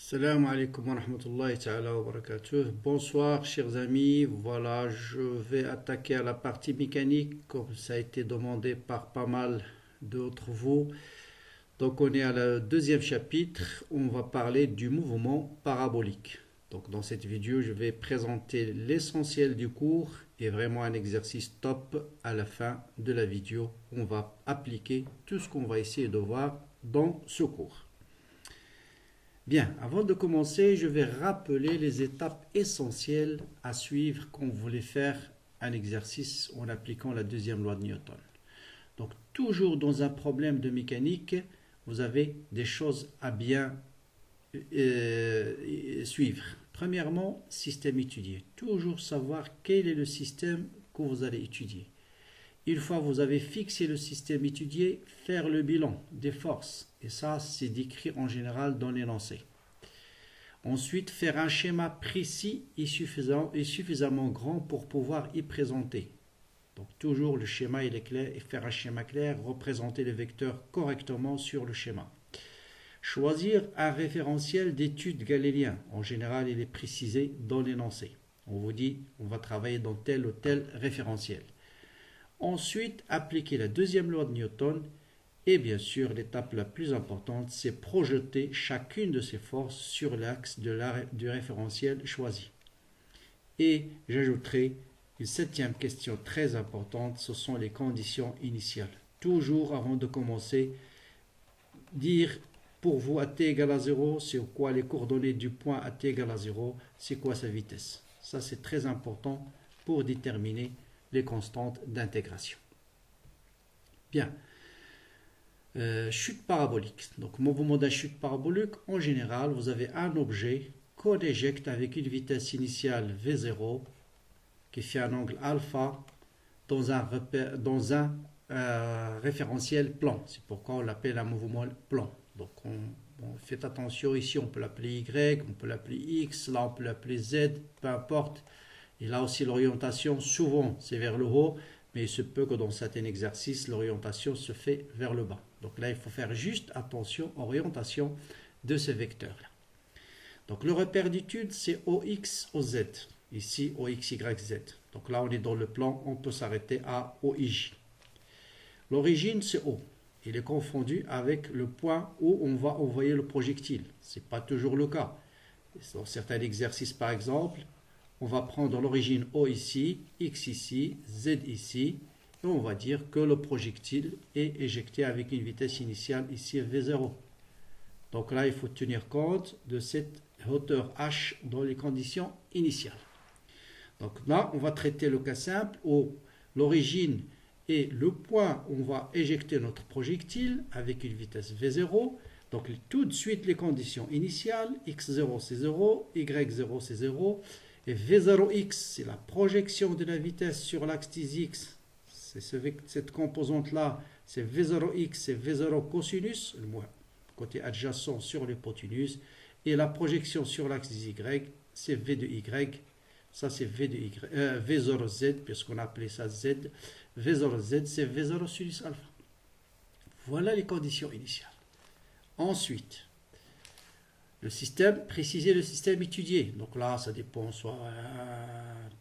Salam alaikum wa rahmatullahi ta'ala wa barakatuh. Bonsoir chers amis, voilà je vais attaquer à la partie mécanique comme ça a été demandé par pas mal d'entre vous. Donc on est à le deuxième chapitre, on va parler du mouvement parabolique. Donc dans cette vidéo je vais présenter l'essentiel du cours et vraiment un exercice top à la fin de la vidéo. On va appliquer tout ce qu'on va essayer de voir dans ce cours. Bien, avant de commencer, je vais rappeler les étapes essentielles à suivre quand vous voulez faire un exercice en appliquant la deuxième loi de Newton. Donc, toujours dans un problème de mécanique, vous avez des choses à bien suivre. Premièrement, système étudié. Toujours savoir quel est le système que vous allez étudier. Une fois que vous avez fixé le système étudié, faire le bilan des forces. Et ça, c'est décrit en général dans l'énoncé. Ensuite, faire un schéma précis et suffisamment grand pour pouvoir y présenter. Donc toujours le schéma il est clair et faire un schéma clair, représenter les vecteurs correctement sur le schéma. Choisir un référentiel d'études galilien. En général, il est précisé dans l'énoncé. On vous dit, on va travailler dans tel ou tel référentiel. Ensuite, appliquer la deuxième loi de Newton. Et bien sûr, l'étape la plus importante, c'est projeter chacune de ces forces sur l'axe du référentiel choisi. Et j'ajouterai une septième question très importante, ce sont les conditions initiales. Toujours avant de commencer, dire pour vous à t égale à 0, c'est quoi les coordonnées du point à t égale à 0, c'est quoi sa vitesse. Ça c'est très important pour déterminer les constantes d'intégration. Bien. Chute parabolique. Donc, mouvement d'un chute parabolique, en général, vous avez un objet qu'on éjecte avec une vitesse initiale V0 qui fait un angle alpha dans un référentiel plan. C'est pourquoi on l'appelle un mouvement plan. Donc, faites attention ici, on peut l'appeler Y, on peut l'appeler X, là on peut l'appeler Z, peu importe. Et là aussi, l'orientation, souvent, c'est vers le haut, mais il se peut que dans certains exercices, l'orientation se fait vers le bas. Donc là, il faut faire juste attention à l'orientation de ces vecteurs-là. Donc le repère d'étude, c'est OX, OZ. Ici, OX, Y, Z. Donc là, on est dans le plan, on peut s'arrêter à OIJ. L'origine, c'est O. Il est confondu avec le point où on va envoyer le projectile. Ce n'est pas toujours le cas. Dans certains exercices, par exemple, on va prendre l'origine O ici, X ici, Z ici, et on va dire que le projectile est éjecté avec une vitesse initiale ici V0. Donc là, il faut tenir compte de cette hauteur H dans les conditions initiales. Donc là, on va traiter le cas simple où l'origine est le point où on va éjecter notre projectile avec une vitesse V0. Donc tout de suite les conditions initiales, X0 c'est 0, Y0 c'est 0, et V0x, c'est la projection de la vitesse sur l'axe des X. C'est cette composante-là, c'est V0x, c'est V0 cosinus, le côté adjacent sur l'hypoténuse. Et la projection sur l'axe des Y, c'est V de Y. Ça, c'est V0z, puisqu'on a appelé ça Z. V0z, c'est V0 sinus alpha. Voilà les conditions initiales. Ensuite, le système, préciser le système étudié. Donc là, ça dépend,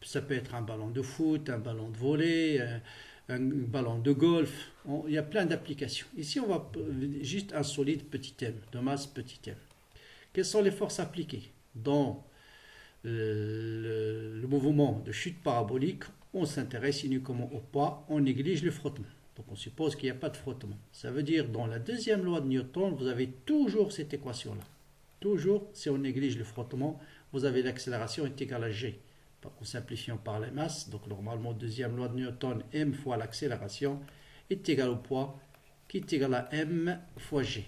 ça peut être un ballon de foot, un ballon de volley, un ballon de golf. Il y a plein d'applications. Ici, on va juste un solide petit m, de masse petit m. Quelles sont les forces appliquées? Dans le mouvement de chute parabolique, on s'intéresse uniquement au poids, on néglige le frottement. Donc on suppose qu'il n'y a pas de frottement. Ça veut dire, dans la deuxième loi de Newton, vous avez toujours cette équation-là. Toujours, si on néglige le frottement, vous avez l'accélération est égale à G. En simplifiant par la masse, donc normalement, deuxième loi de Newton, m fois l'accélération est égal au poids, qui est égal à m fois G.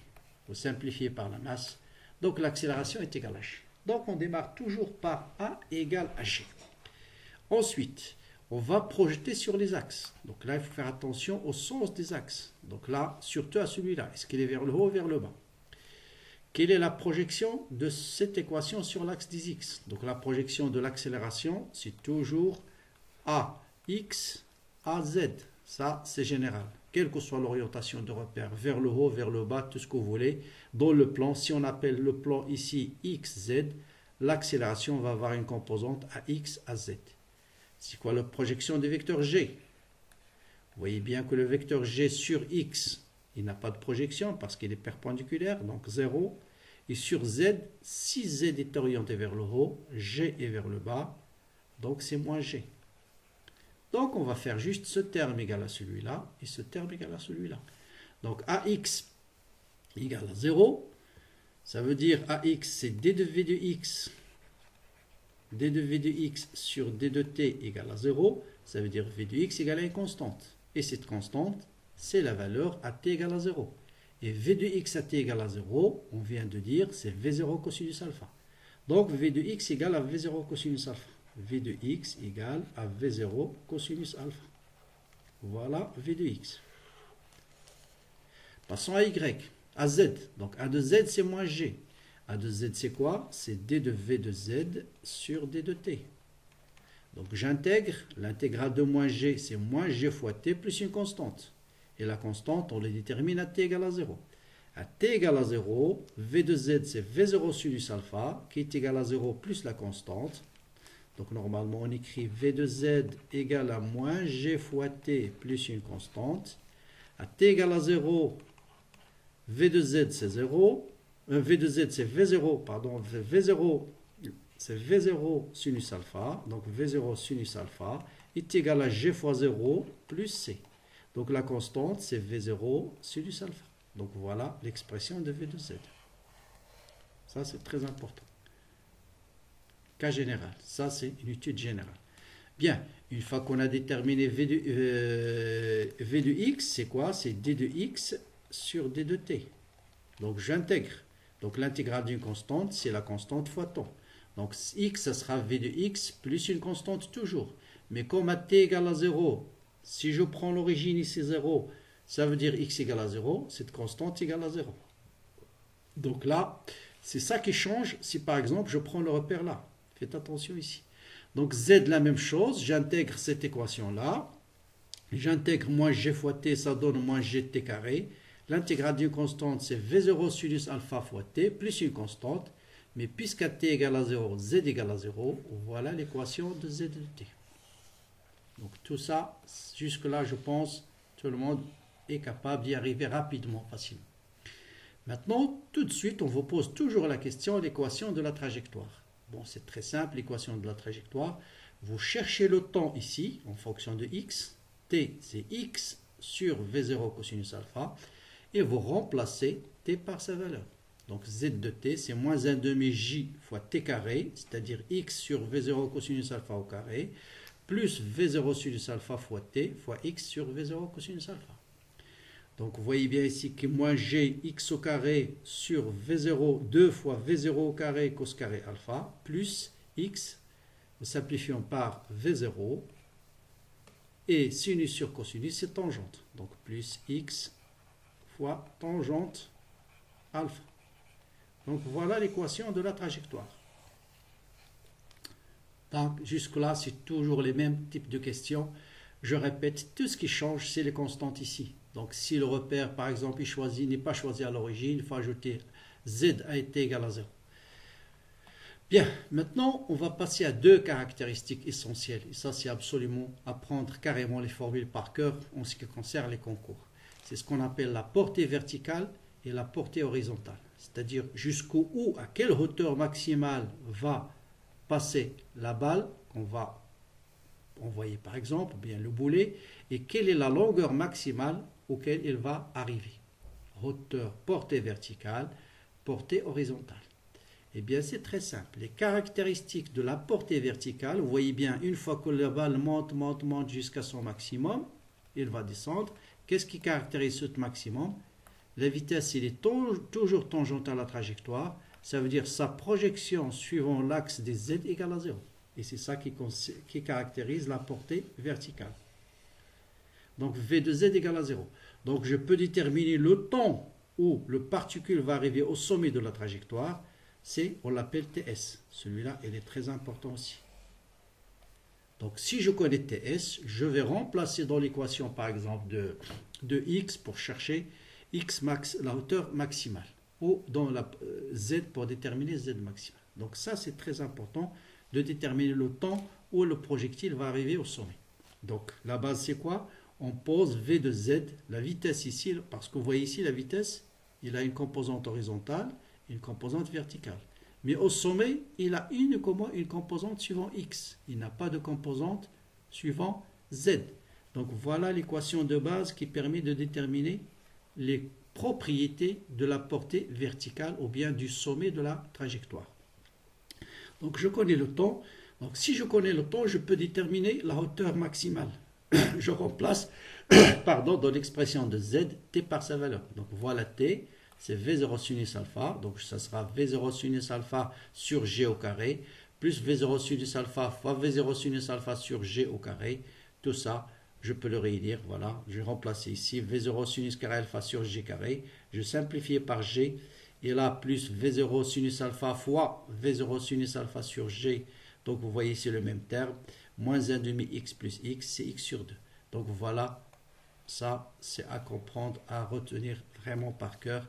Vous simplifiez par la masse, donc l'accélération est égale à G. Donc on démarre toujours par A égale à G. Ensuite, on va projeter sur les axes. Donc là, il faut faire attention au sens des axes. Donc là, surtout à celui-là, est-ce qu'il est vers le haut ou vers le bas? Quelle est la projection de cette équation sur l'axe des X? Donc la projection de l'accélération, c'est toujours AX, AZ. Ça, c'est général. quelle que soit l'orientation de repère, vers le haut, vers le bas, tout ce que vous voulez, dans le plan. Si on appelle le plan ici XZ, l'accélération va avoir une composante à X, à Z. C'est quoi la projection des vecteurs G? Vous voyez bien que le vecteur G sur X, il n'a pas de projection parce qu'il est perpendiculaire, donc 0. Et sur Z, si Z est orienté vers le haut, G est vers le bas, donc c'est moins G. Donc on va faire juste ce terme égal à celui-là et ce terme égal à celui-là. Donc AX égale à 0, ça veut dire AX c'est D de V de X, D de V de X sur D de T égale à 0, ça veut dire V de X égale à une constante. Et cette constante, c'est la valeur à T égale à 0. Et V de X à T égale à 0, on vient de dire, c'est V0 cosinus alpha. Donc V de X égale à V0 cosinus alpha. V de X égale à V0 cosinus alpha. Voilà V de X. Passons à Y, à Z. Donc A de Z, c'est moins G. A de Z, c'est quoi? C'est D de V de Z sur D de T. Donc j'intègre, l'intégrale de moins G, c'est moins G fois T plus une constante. Et la constante, on la détermine à T égale à 0. À T égale à 0, V de Z, c'est V0 sinus alpha, qui est égal à 0 plus la constante. Donc normalement, on écrit V de Z égale à moins G fois T plus une constante. À T égale à 0, V de Z, c'est 0. V de Z, c'est V0, pardon, V0, c'est V0 sinus alpha, donc V0 sinus alpha est égal à G fois 0 plus C. Donc la constante, c'est V0 sinus alpha. Donc voilà l'expression de V de Z. Ça, c'est très important. Cas général. Ça, c'est une étude générale. Bien, une fois qu'on a déterminé V de X, c'est quoi? C'est D de X sur D de T. Donc j'intègre. Donc l'intégrale d'une constante, c'est la constante fois temps. Donc X, ça sera V de X plus une constante toujours. Mais comme à T égale à 0, si je prends l'origine ici 0, ça veut dire X égale à 0, cette constante égale à 0. Donc là, c'est ça qui change si par exemple je prends le repère là. Faites attention ici. Donc Z, la même chose, j'intègre cette équation-là. J'intègre moins G fois T, ça donne moins GT carré. L'intégrale d'une constante, c'est V0 sinus alpha fois T, plus une constante. Mais puisqu'à T égale à 0, Z égale à 0, voilà l'équation de Z de T. Donc tout ça, jusque-là, je pense, tout le monde est capable d'y arriver rapidement, facilement. Maintenant, tout de suite, on vous pose toujours la question, l'équation de la trajectoire. Bon, c'est très simple, l'équation de la trajectoire. Vous cherchez le temps ici, en fonction de x. T, c'est x sur V0 cosinus alpha. Et vous remplacez t par sa valeur. Donc z de t, c'est moins 1 demi j fois t carré, c'est-à-dire x sur V0 cosinus alpha au carré, plus V0 sinus alpha fois t fois x sur V0 cosinus alpha. Donc vous voyez bien ici que moins g x au carré sur V0, 2 fois V0 au carré cos carré alpha, plus x, nous simplifions par V0, et sinus sur cosinus, c'est tangente. Donc plus x fois tangente alpha. Donc voilà l'équation de la trajectoire. Donc jusque-là, c'est toujours les mêmes types de questions. Je répète, tout ce qui change, c'est les constantes ici. Donc si le repère, par exemple, n'est pas choisi à l'origine, il faut ajouter z à t égale à 0. Bien, maintenant, on va passer à deux caractéristiques essentielles. Et ça, c'est absolument apprendre carrément les formules par cœur en ce qui concerne les concours. C'est ce qu'on appelle la portée verticale et la portée horizontale. C'est-à-dire jusqu'où ou à quelle hauteur maximale va passer la balle qu'on va envoyer par exemple, ou bien le boulet, et quelle est la longueur maximale auquel il va arriver. Hauteur, portée verticale, portée horizontale. Eh bien c'est très simple. Les caractéristiques de la portée verticale, vous voyez bien, une fois que la balle monte jusqu'à son maximum, il va descendre. Qu'est-ce qui caractérise ce maximum? La vitesse, il est toujours tangente à la trajectoire. Ça veut dire sa projection suivant l'axe des z égale à 0. Et c'est ça qui caractérise la portée verticale. Donc V de z égale à 0. Donc je peux déterminer le temps où le particule va arriver au sommet de la trajectoire. On l'appelle TS. Celui-là, il est très important aussi. Donc si je connais TS, je vais remplacer dans l'équation par exemple de x pour chercher x max, la hauteur maximale, ou dans la z pour déterminer z maximal. Donc ça, c'est très important de déterminer le temps où le projectile va arriver au sommet. Donc la base, c'est quoi? On pose v de z, la vitesse ici, parce que vous voyez ici la vitesse, il a une composante horizontale, une composante verticale. Mais au sommet, il a uniquement une composante suivant x. Il n'a pas de composante suivant z. Donc voilà l'équation de base qui permet de déterminer les propriétés de la portée verticale ou bien du sommet de la trajectoire. Donc je connais le temps. Donc si je connais le temps, je peux déterminer la hauteur maximale. Je remplace dans l'expression de z, t par sa valeur. Donc voilà t, c'est v0 sinus alpha. Donc ça sera v0 sinus alpha sur g au carré, plus v0 sinus alpha fois v0 sinus alpha sur g au carré. Tout ça, je peux le réunir. Voilà, je vais remplacer ici v0 sinus carré alpha sur g carré. Je simplifie par g. Et là, plus v0 sinus alpha fois v0 sinus alpha sur g. Donc vous voyez ici le même terme. Moins 1 demi x plus x, c'est x sur 2. Donc voilà, ça c'est à comprendre, à retenir vraiment par cœur.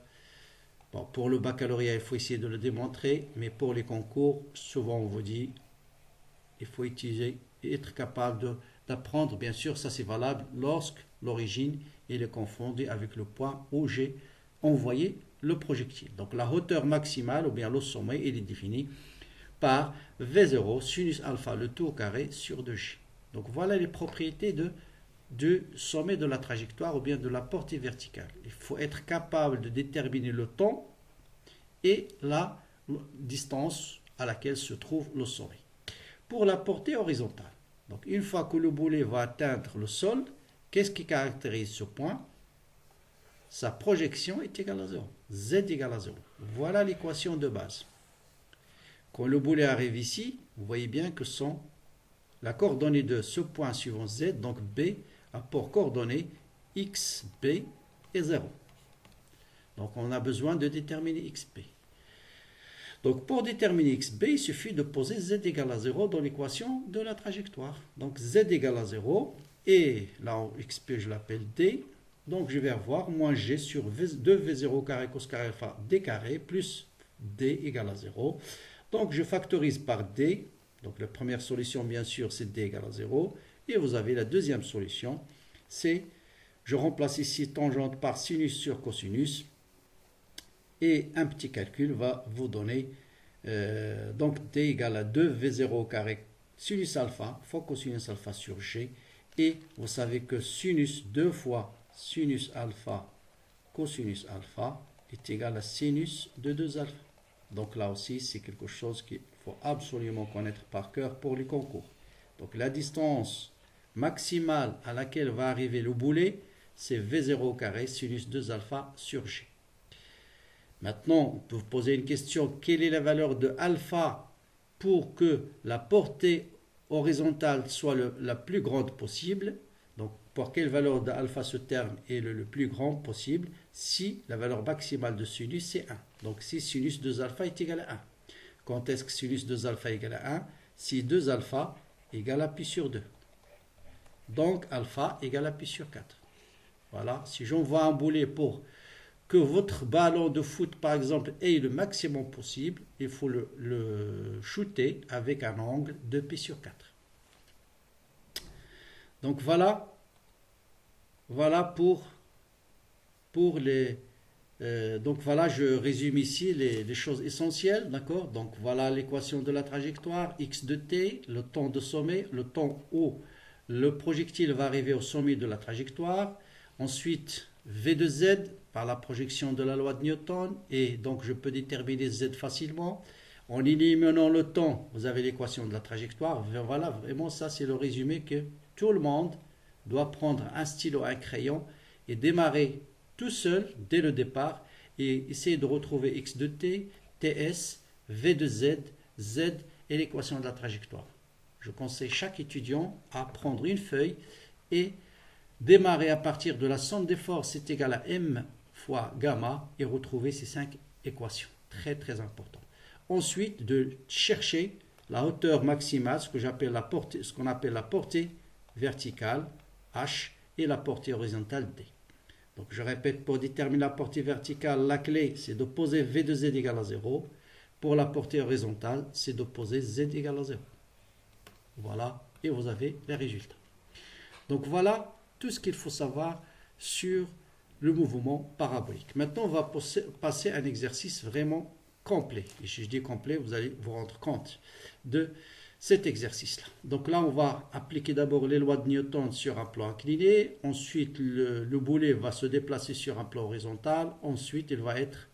Bon, pour le baccalauréat, il faut essayer de le démontrer, mais pour les concours, souvent on vous dit, il faut utiliser et être capable d'apprendre. Bien sûr, ça c'est valable lorsque l'origine est confondue avec le point où j'ai envoyé le projectile. Donc la hauteur maximale, ou bien le sommet, il est défini par V0 sinus alpha le tout au carré sur 2G. Donc voilà les propriétés du sommet de la trajectoire ou bien de la portée verticale. Il faut être capable de déterminer le temps et la distance à laquelle se trouve le sommet. Pour la portée horizontale, donc une fois que le boulet va atteindre le sol, qu'est-ce qui caractérise ce point? Sa projection est égale à 0. Z égale à 0. Voilà l'équation de base. Quand le boulet arrive ici, vous voyez bien que la coordonnée de ce point suivant Z, donc B, a pour coordonnée x, B et 0. Donc on a besoin de déterminer xb. Donc pour déterminer xb, il suffit de poser z égale à 0 dans l'équation de la trajectoire. Donc z égale à 0 et là xb je l'appelle d. Donc je vais avoir moins g sur 2v0 carré cos carré alpha d carré plus d égale à 0. Donc je factorise par d. Donc la première solution bien sûr c'est d égale à 0. Et vous avez la deuxième solution, c'est je remplace ici tangente par sinus sur cosinus. Et un petit calcul va vous donner donc d égale à 2v0 au carré sinus alpha fois cosinus alpha sur g. Et vous savez que sinus 2 fois sinus alpha cosinus alpha est égal à sinus de 2 alpha. Donc là aussi, c'est quelque chose qu'il faut absolument connaître par cœur pour les concours. Donc la distance maximale à laquelle va arriver le boulet, c'est v0 au carré sinus 2 alpha sur g. Maintenant, on peut vous poser une question. Quelle est la valeur de alpha pour que la portée horizontale soit la plus grande possible? Donc, pour quelle valeur de alpha ce terme est le plus grand possible si la valeur maximale de sinus c'est 1. Donc, si sinus 2 alpha est égal à 1. Quand est-ce que sinus 2 alpha est égal à 1? Si 2 alpha égale à pi sur 2. Donc, alpha égale à pi sur 4. Voilà. Si j'envoie un boulet pour que votre ballon de foot, par exemple, ait le maximum possible, il faut le shooter avec un angle de pi sur 4. Donc voilà pour les... donc voilà, je résume ici les choses essentielles, d'accord? Donc voilà l'équation de la trajectoire, x de t, le temps de sommet, le temps où le projectile va arriver au sommet de la trajectoire. Ensuite, v de z par la projection de la loi de Newton, et donc je peux déterminer z facilement. En éliminant le temps, vous avez l'équation de la trajectoire. Voilà, vraiment ça c'est le résumé que tout le monde doit prendre un stylo, un crayon et démarrer tout seul dès le départ et essayer de retrouver x de t, ts, v de z, z et l'équation de la trajectoire. Je conseille chaque étudiant à prendre une feuille et démarrer à partir de la somme des forces est égale à m fois gamma et retrouver ces 5 équations. Très très important. Ensuite, de chercher la hauteur maximale, ce qu'on appelle la portée verticale, h, et la portée horizontale, d. Donc je répète, pour déterminer la portée verticale, la clé c'est de poser V de Z égale à 0. Pour la portée horizontale, c'est de poser Z égale à 0. Voilà, et vous avez les résultats. Donc voilà tout ce qu'il faut savoir sur le mouvement parabolique. Maintenant, on va passer à un exercice vraiment complet. Et si je dis complet, vous allez vous rendre compte de cet exercice-là. Donc là, on va appliquer d'abord les lois de Newton sur un plan incliné. Ensuite, le boulet va se déplacer sur un plan horizontal. Ensuite, il va être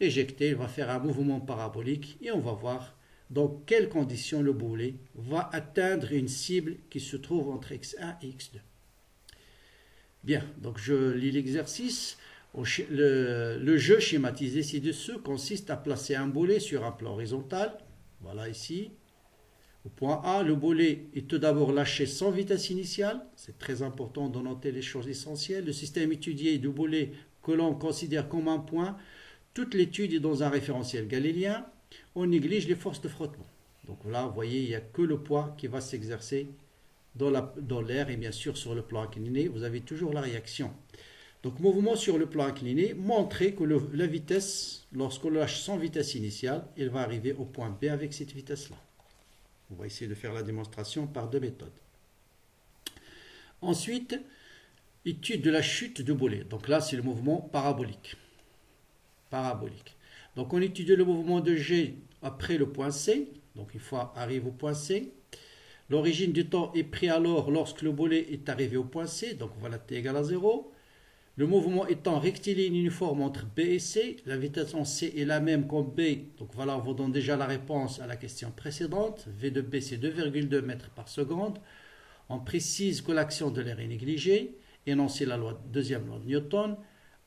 éjecté, il va faire un mouvement parabolique. Et on va voir dans quelles conditions le boulet va atteindre une cible qui se trouve entre x1 et x2. Bien, donc je lis l'exercice. Le jeu schématisé ci-dessous consiste à placer un boulet sur un plan horizontal. Voilà ici. Au point A, le boulet est tout d'abord lâché sans vitesse initiale. C'est très important de noter les choses essentielles. Le système étudié du boulet que l'on considère comme un point. Toute l'étude est dans un référentiel galiléen. On néglige les forces de frottement. Donc là, vous voyez, il n'y a que le poids qui va s'exercer dans l'air et bien sûr sur le plan incliné, vous avez toujours la réaction. Donc mouvement sur le plan incliné, montrer que la vitesse, lorsqu'on lâche sans vitesse initiale, il va arriver au point B avec cette vitesse-là. On va essayer de faire la démonstration par deux méthodes. Ensuite, étude de la chute du boulet. Donc là, c'est le mouvement parabolique. Donc on étudie le mouvement de G après le point C. Donc une fois arrive au point C. L'origine du temps est prise alors lorsque le boulet est arrivé au point C, donc voilà t égale à 0. Le mouvement étant rectiligne uniforme entre B et C, la vitesse en C est la même qu'en B, donc voilà, on vous donne déjà la réponse à la question précédente. V de B c'est 2,2 mètres par seconde. On précise que l'action de l'air est négligée, énoncer la deuxième loi de Newton,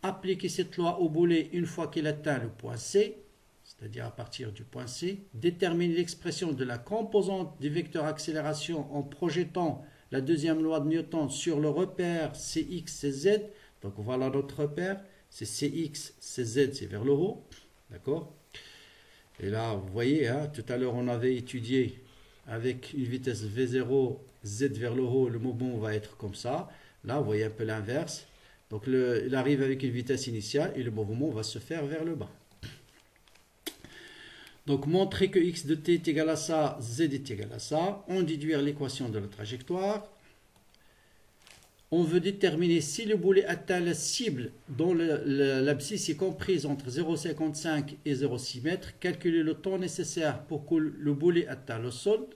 appliquer cette loi au boulet une fois qu'il atteint le point C, c'est-à-dire à partir du point C, déterminer l'expression de la composante du vecteur accélération en projetant la deuxième loi de Newton sur le repère Cx, Cz. Donc voilà notre repère, c'est Cx, Cz, c'est vers le haut, d'accord? Et là, vous voyez, hein, tout à l'heure on avait étudié avec une vitesse V0, Z vers le haut, le mouvement va être comme ça. Là, vous voyez un peu l'inverse. Donc il arrive avec une vitesse initiale et le mouvement va se faire vers le bas. Donc, montrer que x de t est égal à ça, z est égal à ça. On déduire l'équation de la trajectoire. On veut déterminer si le boulet atteint la cible dont l'abscisse est comprise entre 0,55 et 0,6 m. Calculer le temps nécessaire pour que le boulet atteigne le sol.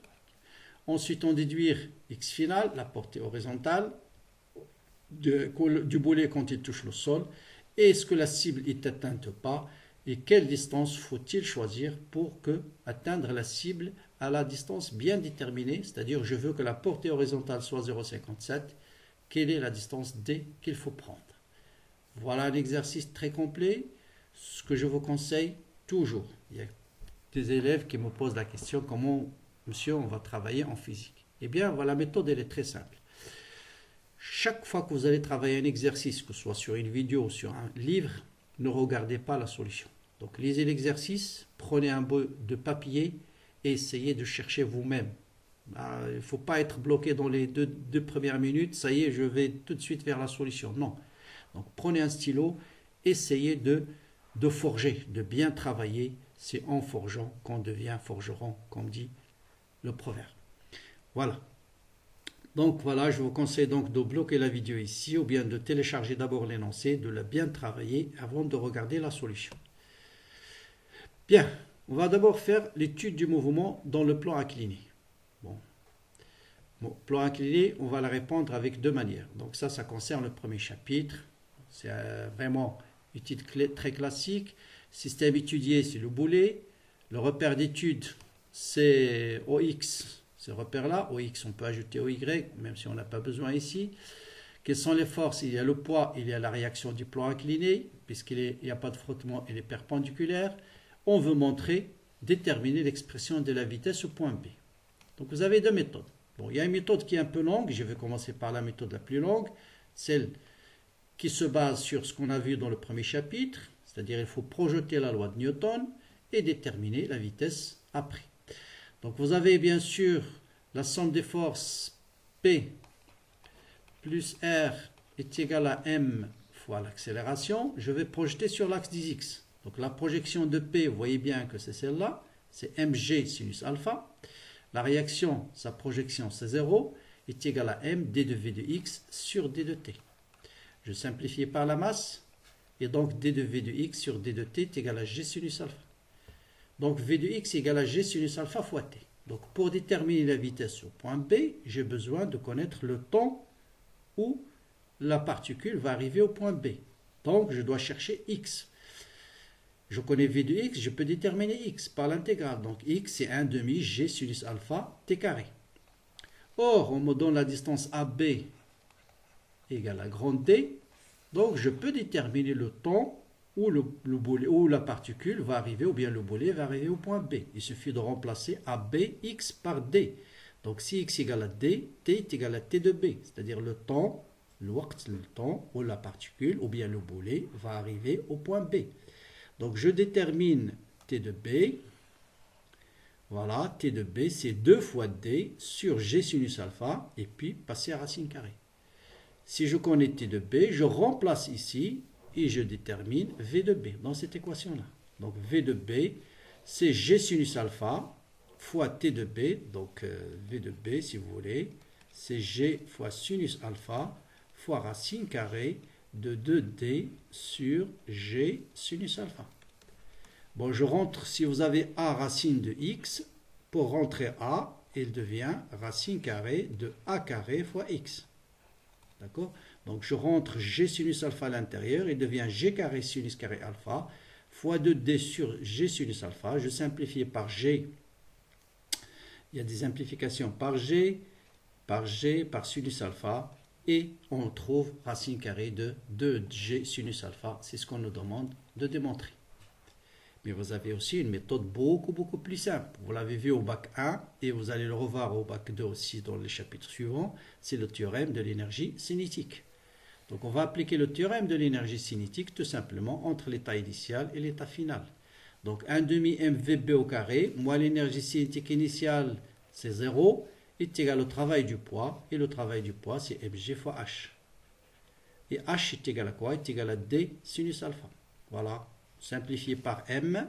Ensuite, on déduire x final, la portée horizontale du boulet quand il touche le sol. Est-ce que la cible est atteinte ou pas? Et quelle distance faut-il choisir pour atteindre la cible à la distance bien déterminée, c'est-à-dire je veux que la portée horizontale soit 0,57, quelle est la distance D qu'il faut prendre? Voilà un exercice très complet, ce que je vous conseille toujours. Il y a des élèves qui me posent la question, comment, monsieur, on va travailler en physique? Eh bien, voilà, la méthode, elle est très simple. Chaque fois que vous allez travailler un exercice, que ce soit sur une vidéo ou sur un livre, ne regardez pas la solution. Donc lisez l'exercice, prenez un bout de papier et essayez de chercher vous-même. Il ne faut pas être bloqué dans les deux premières minutes, ça y est, je vais tout de suite vers la solution. Non. Donc prenez un stylo, essayez de forger, de bien travailler. C'est en forgeant qu'on devient forgeron, comme dit le proverbe. Voilà. Donc voilà, je vous conseille donc de bloquer la vidéo ici ou bien de télécharger d'abord l'énoncé, de la bien travailler avant de regarder la solution. Bien, on va d'abord faire l'étude du mouvement dans le plan incliné. Bon, plan incliné, on va la répondre avec deux manières. Donc ça concerne le premier chapitre. C'est vraiment une étude très classique. Système étudié, c'est le boulet. Le repère d'étude, c'est OX. Ce repère-là, OX, on peut ajouter OY, même si on n'a pas besoin ici. Quelles sont les forces? Il y a le poids, il y a la réaction du plan incliné, puisqu'il n'y a pas de frottement, il est perpendiculaire. On veut déterminer l'expression de la vitesse au point B. Donc vous avez deux méthodes. Bon, il y a une méthode qui est un peu longue, je vais commencer par la méthode la plus longue, celle qui se base sur ce qu'on a vu dans le premier chapitre, c'est-à-dire il faut projeter la loi de Newton et déterminer la vitesse après. Donc vous avez bien sûr la somme des forces P plus R est égale à M fois l'accélération, je vais projeter sur l'axe des x. Donc la projection de P, vous voyez bien que c'est celle-là, c'est mg sinus alpha. La réaction, sa projection, c'est 0, est égale à m d de v de x sur d de t. Je simplifie par la masse, et donc d de v de x sur d de t est égal à g sinus alpha. Donc v de x est égal à g sinus alpha fois t. Donc pour déterminer la vitesse au point B, j'ai besoin de connaître le temps où la particule va arriver au point B. Donc je dois chercher x. Je connais v de x, je peux déterminer x par l'intégrale. Donc x c'est 1 demi g sinus alpha t carré. Or, on me donne la distance AB égale à grand D. Donc je peux déterminer le temps où, où la particule va arriver, ou bien le boulet va arriver au point B. Il suffit de remplacer AB x par D. Donc si x égale à D, t est égal à t de B, c'est-à-dire le temps où la particule, ou bien le boulet, va arriver au point B. Donc je détermine t de B. Voilà, t de B, c'est 2 fois D sur G sinus alpha, et puis passer à racine carrée. Si je connais t de B, je remplace ici, et je détermine V de B dans cette équation-là. Donc V de B, c'est G sinus alpha fois t de B, donc V de B, si vous voulez, c'est G fois sinus alpha fois racine carrée de 2D sur G sinus alpha. Bon, je rentre, si vous avez A racine de X, pour rentrer A, il devient racine carrée de A carré fois X. D'accord? Donc je rentre G sinus alpha à l'intérieur, il devient G carré sinus carré alpha, fois 2D sur G sinus alpha. Je simplifie par G. Il y a des simplifications par G, par sinus alpha, et on trouve racine carrée de 2G sinus alpha. C'est ce qu'on nous demande de démontrer. Mais vous avez aussi une méthode beaucoup plus simple. Vous l'avez vu au bac 1 et vous allez le revoir au bac 2 aussi dans les chapitres suivants. C'est le théorème de l'énergie cinétique. Donc on va appliquer le théorème de l'énergie cinétique tout simplement entre l'état initial et l'état final. Donc 1 demi mvb au carré, moins l'énergie cinétique initiale, c'est 0, est égal au travail du poids. Et le travail du poids, c'est mg fois h. Et h est égal à quoi? Est égal à d sinus alpha. Voilà. Simplifié par m.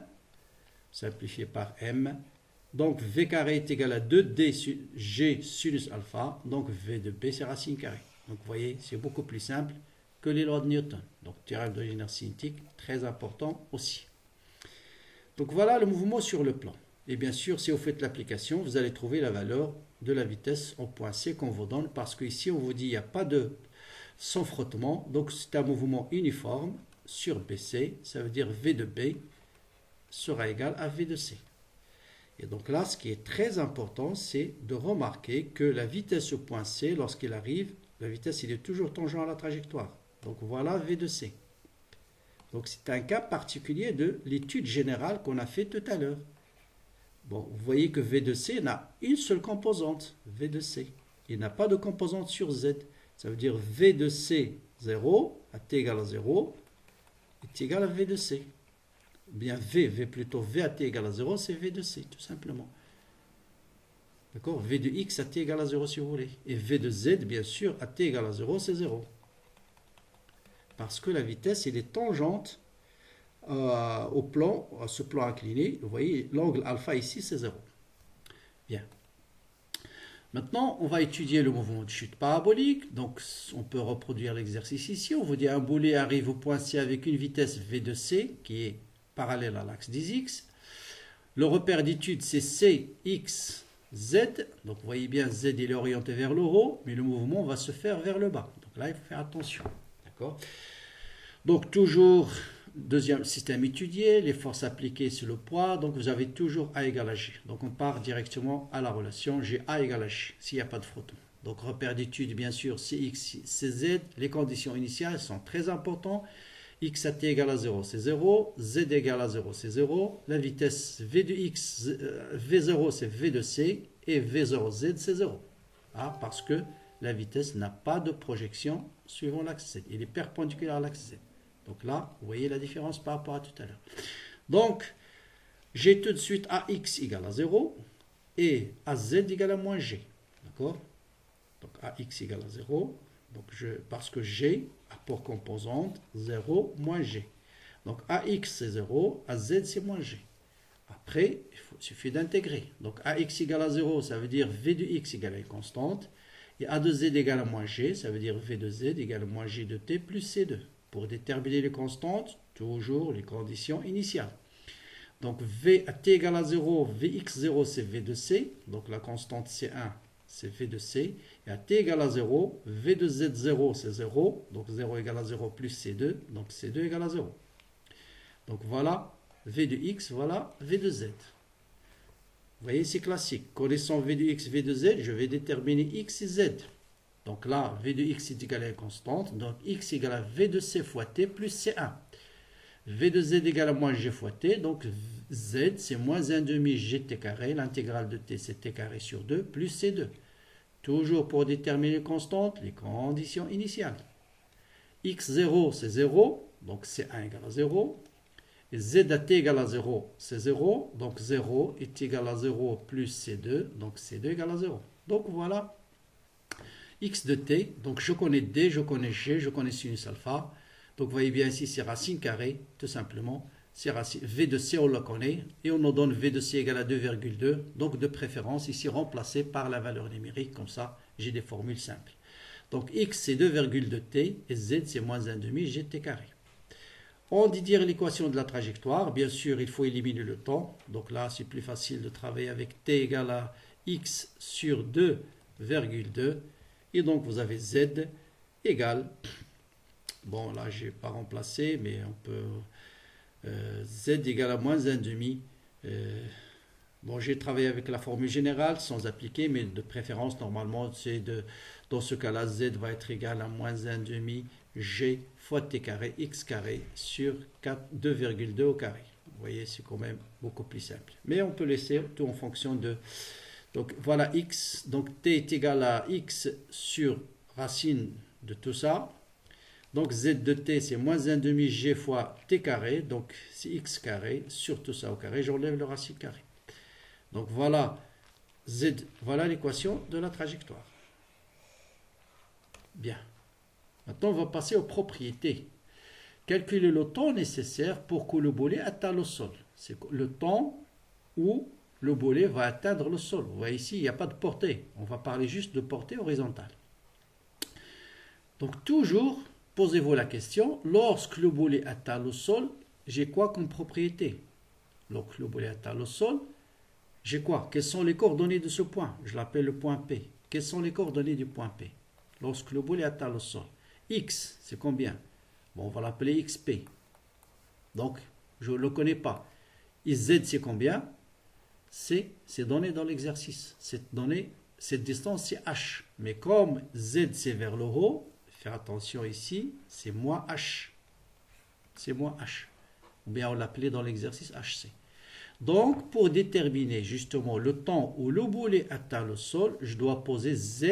Donc v carré est égal à 2d g sinus alpha. Donc v de b, c'est racine carrée. Donc vous voyez, c'est beaucoup plus simple que les lois de Newton. Donc théorème de l'énergie cinétique, très important aussi. Donc voilà le mouvement sur le plan. Et bien sûr, si vous faites l'application, vous allez trouver la valeur de la vitesse au point C qu'on vous donne, parce qu'ici on vous dit qu'il n'y a pas de sans frottement, donc c'est un mouvement uniforme sur BC, ça veut dire V de B sera égal à V de C. Et donc là, ce qui est très important, c'est de remarquer que la vitesse au point C, lorsqu'il arrive, la vitesse il est toujours tangent à la trajectoire. Donc voilà V de C. Donc c'est un cas particulier de l'étude générale qu'on a fait tout à l'heure. Bon, vous voyez que V de C n'a une seule composante, V de C. Il n'a pas de composante sur Z. Ça veut dire V de C 0, à t égale à 0, est égal à V de C. Bien V plutôt V à t égale à 0, c'est V de C, tout simplement. D'accord? V de X à t égale à 0 si vous voulez. Et V de Z, bien sûr, à t égale à 0, c'est 0. Parce que la vitesse, elle est tangente au plan, à ce plan incliné. Vous voyez, l'angle alpha ici, c'est 0. Bien. Maintenant, on va étudier le mouvement de chute parabolique. Donc, on peut reproduire l'exercice ici. On vous dit un boulet arrive au point C avec une vitesse V de C qui est parallèle à l'axe des X. Le repère d'étude, c'est C, X, Z. Donc, vous voyez bien, Z, il est orienté vers le haut, mais le mouvement va se faire vers le bas. Donc là, il faut faire attention. D'accord? Donc, toujours, deuxième système étudié, les forces appliquées sur le poids. Donc, vous avez toujours A égale à G. Donc, on part directement à la relation GA égale à G, s'il n'y a pas de frottement. Donc, repère d'étude, bien sûr, CX, CZ. Les conditions initiales sont très importantes. X à t égale à 0, c'est 0. Z égale à 0, c'est 0. La vitesse V de X, V0, c'est V de C. Et V0Z, c'est 0. Ah, parce que la vitesse n'a pas de projection suivant l'axe Z. Il est perpendiculaire à l'axe Z. Donc là, vous voyez la différence par rapport à tout à l'heure. Donc, j'ai tout de suite AX égale à 0 et AZ égale à moins G. D'accord? Donc AX égale à 0. Donc parce que G a pour composante 0 moins G. Donc AX c'est 0, AZ c'est moins G. Après, il suffit d'intégrer. Donc AX égale à 0, ça veut dire V de X égale à une constante. Et A de Z égale à moins G, ça veut dire V de Z égale à moins G de T plus C2. Pour déterminer les constantes, toujours les conditions initiales. Donc V à T égale à 0, Vx0 c'est V de C. Donc la constante C1 c'est V de C. Et à T égale à 0, V de Z0 c'est 0. Donc 0 égale à 0 plus C2. Donc C2 égale à 0. Donc voilà V de X, voilà V de Z. Vous voyez, c'est classique. Connaissant V de X, V de Z, je vais déterminer X et Z. Donc là, V de X est égal à une constante. Donc X égale à V de C fois T plus C1. V de Z égale à moins G fois T. Donc Z, c'est moins 1 demi GT carré. L'intégrale de T, c'est T carré sur 2 plus C2. Toujours pour déterminer les constantes, les conditions initiales. X0, c'est 0. Donc C1 égale à 0. Et Z à T égale à 0, c'est 0. Donc 0 est égal à 0 plus C2. Donc C2 égale à 0. Donc voilà X de T. Donc je connais D, je connais G, je connais sinus alpha. Donc vous voyez bien ici, c'est racine carrée, tout simplement. C'est racine. V de C, on le connaît. Et on nous donne V de C égale à 2,2. Donc de préférence, ici remplacé par la valeur numérique. Comme ça, j'ai des formules simples. Donc X, c'est 2,2 T. Et Z, c'est moins 1,5 GT carré. On dit dire l'équation de la trajectoire. Bien sûr, il faut éliminer le temps. Donc là, c'est plus facile de travailler avec T égale à X sur 2,2. Et donc, vous avez Z égale... Bon, là, je n'ai pas remplacé, mais on peut... Z égale à moins 1,5. Bon, j'ai travaillé avec la formule générale sans appliquer, mais de préférence, normalement, c'est dans ce cas-là, Z va être égal à moins 1,5 G fois T carré, X carré sur 2,2 au carré. Vous voyez, c'est quand même beaucoup plus simple. Mais on peut laisser tout en fonction de... Donc, voilà X. Donc, T est égal à X sur racine de tout ça. Donc, Z de T, c'est moins 1,5 G fois T carré. Donc, c'est X carré sur tout ça au carré. J'enlève le racine carré. Donc, voilà Z. Voilà l'équation de la trajectoire. Bien. Maintenant, on va passer aux propriétés. Calculer le temps nécessaire pour que le bolet atteigne le sol. C'est le temps où le bolet va atteindre le sol. Vous voyez ici, il n'y a pas de portée. On va parler juste de portée horizontale. Donc, toujours, posez-vous la question, lorsque le bolet atteint le sol, j'ai quoi comme propriété? Lorsque le bolet atteint le sol, j'ai quoi? Quelles sont les coordonnées de ce point? Je l'appelle le point P. Quelles sont les coordonnées du point P? Lorsque le bolet atteint le sol. X, c'est combien? Bon, on va l'appeler XP. Donc, je ne le connais pas. Et Z, c'est combien? C'est donné dans l'exercice. Cette distance, c'est H. Mais comme Z, c'est vers le haut, faire attention ici, c'est moins H. C'est moins H. Ou bien on l'appelait dans l'exercice HC. Donc, pour déterminer justement le temps où le bolet atteint le sol, je dois poser Z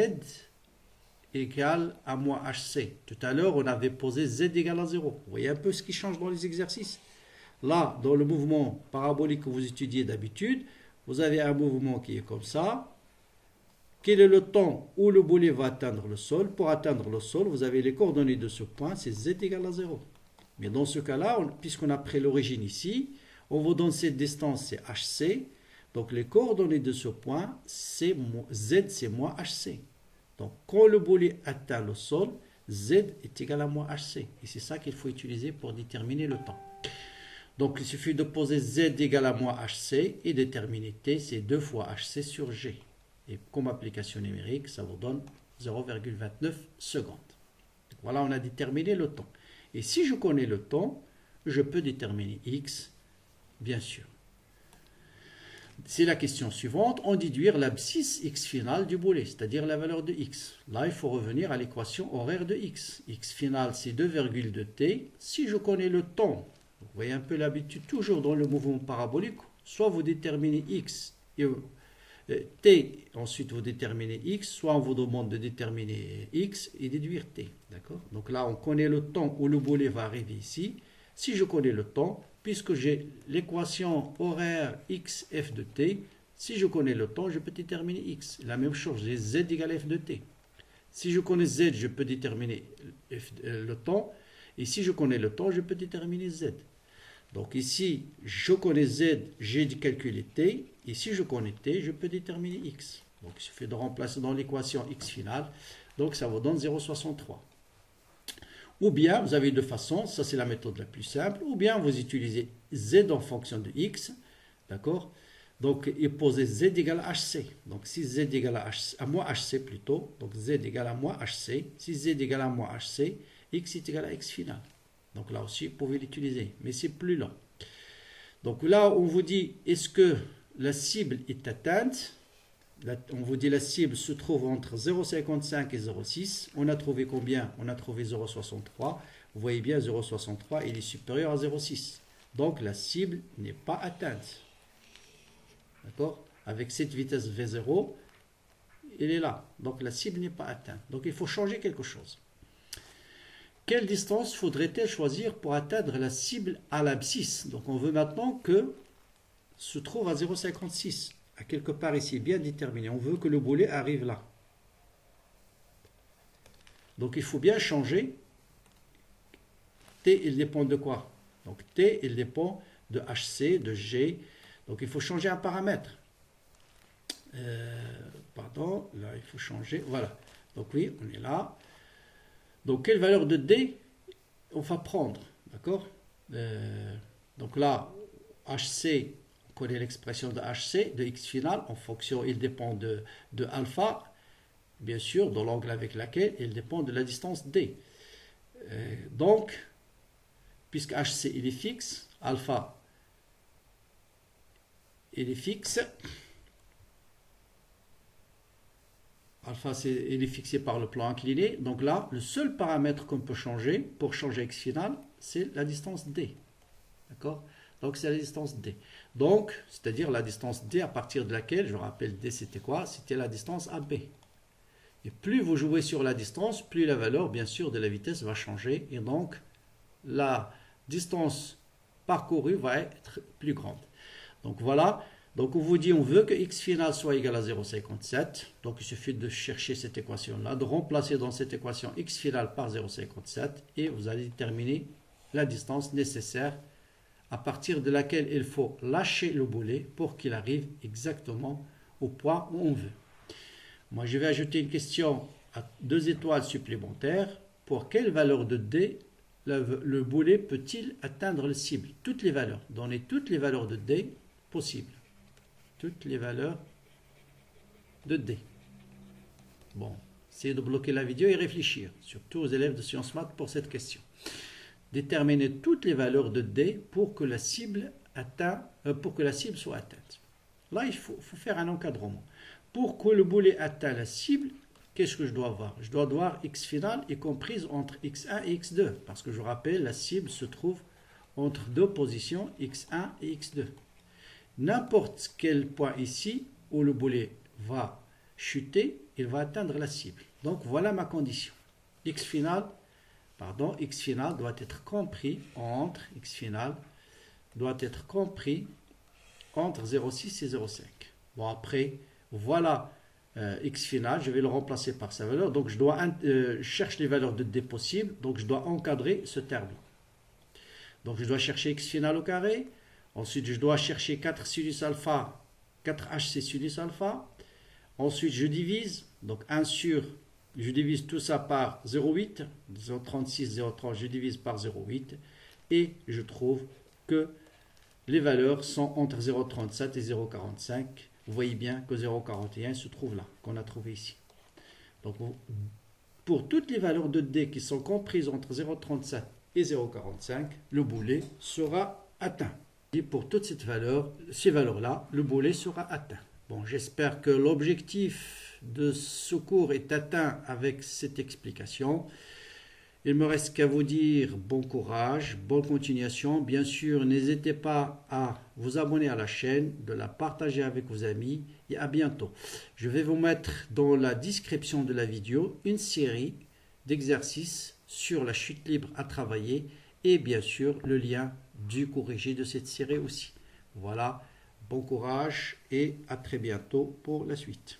égale à moins HC. Tout à l'heure, on avait posé Z égale à 0. Vous voyez un peu ce qui change dans les exercices. Là, dans le mouvement parabolique que vous étudiez d'habitude, vous avez un mouvement qui est comme ça. Quel est le temps où le bolet va atteindre le sol? Pour atteindre le sol, vous avez les coordonnées de ce point, c'est Z égale à 0. Mais dans ce cas-là, puisqu'on a pris l'origine ici, on vous donne cette distance, c'est HC. Donc les coordonnées de ce point, Z, c'est moins HC. Donc, quand le bolet atteint le sol, Z est égal à moins HC. Et c'est ça qu'il faut utiliser pour déterminer le temps. Donc, il suffit de poser Z égale à moins HC et déterminer T, c'est 2 fois HC sur G. Et comme application numérique, ça vous donne 0,29 secondes. Voilà, on a déterminé le temps. Et si je connais le temps, je peux déterminer X, bien sûr. C'est la question suivante, en déduire l'abscisse x finale du bolet, c'est-à-dire la valeur de x. Là, il faut revenir à l'équation horaire de x. X finale, c'est 2,2 t. Si je connais le temps, vous voyez un peu l'habitude, toujours dans le mouvement parabolique, soit vous déterminez x et t, ensuite vous déterminez x, soit on vous demande de déterminer x et déduire t. D'accord? Donc là, on connaît le temps où le bolet va arriver ici. Si je connais le temps, puisque j'ai l'équation horaire x f de t, si je connais le temps, je peux déterminer x. La même chose, j'ai z égale f de t. Si je connais Z, je peux déterminer le temps. Et si je connais le temps, je peux déterminer Z. Donc ici, je connais Z, j'ai calculé T. Et si je connais T, je peux déterminer X. Donc il suffit de remplacer dans l'équation X finale. Donc ça vous donne 0,63. Ou bien, vous avez deux façons, ça c'est la méthode la plus simple. Ou bien vous utilisez Z en fonction de X. D'accord? Donc, et posez Z égale à HC. Donc, si Z égale à moins HC plutôt, donc Z égale à moins HC. Si Z égale à moins HC, X est égal à X final. Donc là aussi, vous pouvez l'utiliser, mais c'est plus lent. Donc là, on vous dit, est-ce que la cible est atteinte? On vous dit la cible se trouve entre 0,55 et 0,6. On a trouvé combien? On a trouvé 0,63. Vous voyez bien, 0,63, il est supérieur à 0,6. Donc la cible n'est pas atteinte. D'accord? Avec cette vitesse V0, il est là. Donc la cible n'est pas atteinte. Donc il faut changer quelque chose. Quelle distance faudrait-elle choisir pour atteindre la cible à l'abscisse? Donc on veut maintenant que se trouve à 0,56. À quelque part ici, bien déterminé. On veut que le boulet arrive là. Donc il faut bien changer. T, il dépend de quoi? Donc T, il dépend de HC, de G. Donc il faut changer un paramètre. Pardon, là il faut changer. Voilà. Donc oui, on est là. Donc quelle valeur de D on va prendre? D'accord? Donc là, HC, on connaît l'expression de HC, de X final, en fonction, il dépend de alpha, bien sûr, dans l'angle avec laquelle il dépend de la distance D. Donc, puisque HC il est fixe, alpha il est fixe. Alpha, il est fixé par le plan incliné. Donc là, le seul paramètre qu'on peut changer pour changer X final, c'est la distance D. D'accord? Donc c'est la distance D. Donc, c'est-à-dire la distance D à partir de laquelle, je rappelle, D c'était quoi? C'était la distance AB. Et plus vous jouez sur la distance, plus la valeur, bien sûr, de la vitesse va changer. Et donc, la distance parcourue va être plus grande. Donc voilà, donc on vous dit on veut que x final soit égal à 0,57. Donc il suffit de chercher cette équation-là, de remplacer dans cette équation x final par 0,57 et vous allez déterminer la distance nécessaire à partir de laquelle il faut lâcher le boulet pour qu'il arrive exactement au point où on veut. Moi je vais ajouter une question à 2 étoiles supplémentaires. Pour quelle valeur de D le boulet peut-il atteindre le cible? Toutes les valeurs, donnez toutes les valeurs de D possible. Toutes les valeurs de D. Bon, essayez de bloquer la vidéo et réfléchir, surtout aux élèves de sciences maths pour cette question. Déterminez toutes les valeurs de D pour que la cible soit atteinte. Là, il faut faire un encadrement. Pour que le boulet atteigne la cible, qu'est-ce que je dois avoir? Je dois avoir X final est comprise entre X1 et X2. Parce que je rappelle, la cible se trouve entre deux positions, X1 et X2. N'importe quel point ici où le boulet va chuter, il va atteindre la cible. Donc voilà ma condition. X final doit être compris entre entre 0,6 et 0,5. Bon après, voilà X final, je vais le remplacer par sa valeur. Donc je dois chercher les valeurs de D possibles, donc je dois encadrer ce terme-là. Donc je dois chercher X final au carré. Ensuite, je dois chercher 4 sinus alpha, 4 HC sinus alpha. Ensuite, je divise. Donc, 1 sur, je divise tout ça par 0,8. 0,36, 0,30, je divise par 0,8. Et je trouve que les valeurs sont entre 0,37 et 0,45. Vous voyez bien que 0,41 se trouve là, qu'on a trouvé ici. Donc, pour toutes les valeurs de D qui sont comprises entre 0,37 et 0,45, le boulet sera atteint. Et pour toutes ces valeurs-là, le boulet sera atteint. Bon, j'espère que l'objectif de ce cours est atteint avec cette explication. Il me reste qu'à vous dire bon courage, bonne continuation. Bien sûr, n'hésitez pas à vous abonner à la chaîne, de la partager avec vos amis et à bientôt. Je vais vous mettre dans la description de la vidéo une série d'exercices sur la chute libre à travailler et bien sûr le lien du corrigé de cette série aussi. Voilà, bon courage et à très bientôt pour la suite.